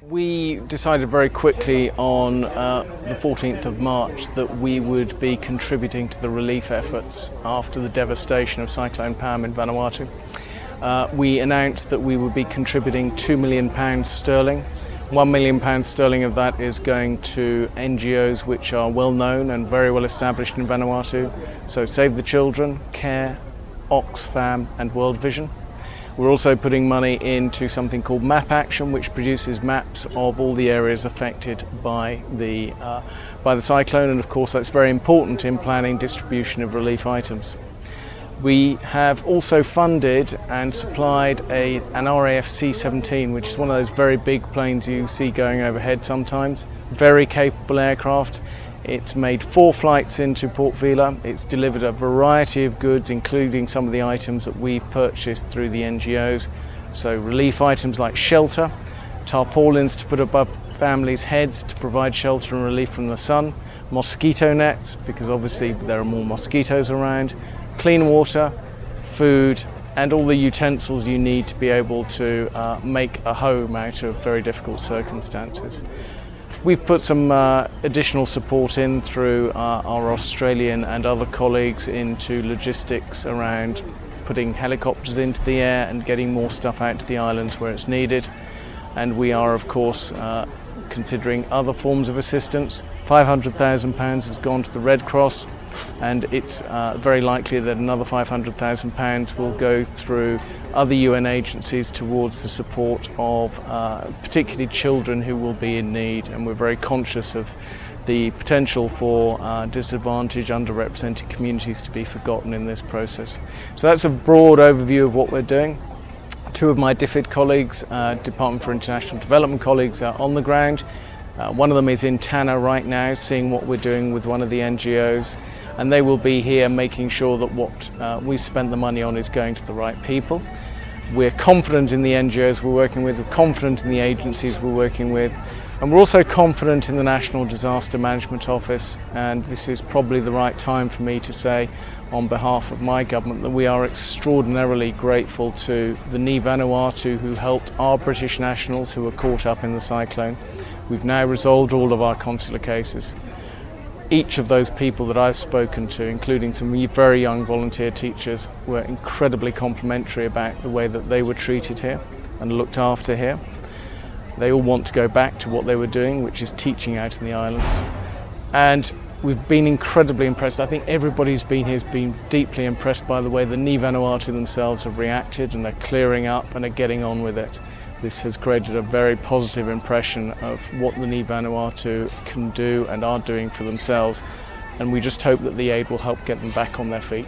We decided very quickly on the 14th of March that we would be contributing to the relief efforts after the devastation of Cyclone Pam in Vanuatu. We announced that we would be contributing £2 million sterling. £1 million sterling of that is going to NGOs which are well known and very well established in Vanuatu. So Save the Children, CARE, Oxfam and World Vision. We're also putting money into something called Map Action, which produces maps of all the areas affected by the cyclone, and of course that's very important in planning distribution of relief items. We have also funded and supplied an RAF C-17, which is one of those very big planes you see going overhead sometimes. Very capable aircraft. It's made 4 flights into Port Vila. It's delivered a variety of goods, including some of the items that we've purchased through the NGOs. So relief items like shelter, tarpaulins to put above families' heads to provide shelter and relief from the sun, mosquito nets, because obviously there are more mosquitoes around, clean water, food, and all the utensils you need to be able to make a home out of very difficult circumstances. We've put some additional support in through our Australian and other colleagues into logistics around putting helicopters into the air and getting more stuff out to the islands where it's needed. And we are, of course, considering other forms of assistance. £500,000 has gone to the Red Cross, and it's very likely that another £500,000 will go through other UN agencies towards the support of particularly children who will be in need, and we're very conscious of the potential for disadvantaged, underrepresented communities to be forgotten in this process. So that's a broad overview of what we're doing. 2 of my DFID colleagues, Department for International Development colleagues, are on the ground. One of them is in Tanna right now, seeing what we're doing with one of the NGOs, and they will be here making sure that what we've spent the money on is going to the right people. We're confident in the NGOs we're working with, we're confident in the agencies we're working with, and we're also confident in the National Disaster Management Office, and this is probably the right time for me to say on behalf of my government that we are extraordinarily grateful to the Ni Vanuatu who helped our British nationals who were caught up in the cyclone. We've now resolved all of our consular cases. Each of those people that I've spoken to, including some very young volunteer teachers, were incredibly complimentary about the way that they were treated here and looked after here. They all want to go back to what they were doing, which is teaching out in the islands. And we've been incredibly impressed. I think everybody who's been here has been deeply impressed by the way the Ni Vanuatu themselves have reacted, and they're clearing up and are getting on with it. This has created a very positive impression of what the Ni Vanuatu can do and are doing for themselves, and we just hope that the aid will help get them back on their feet.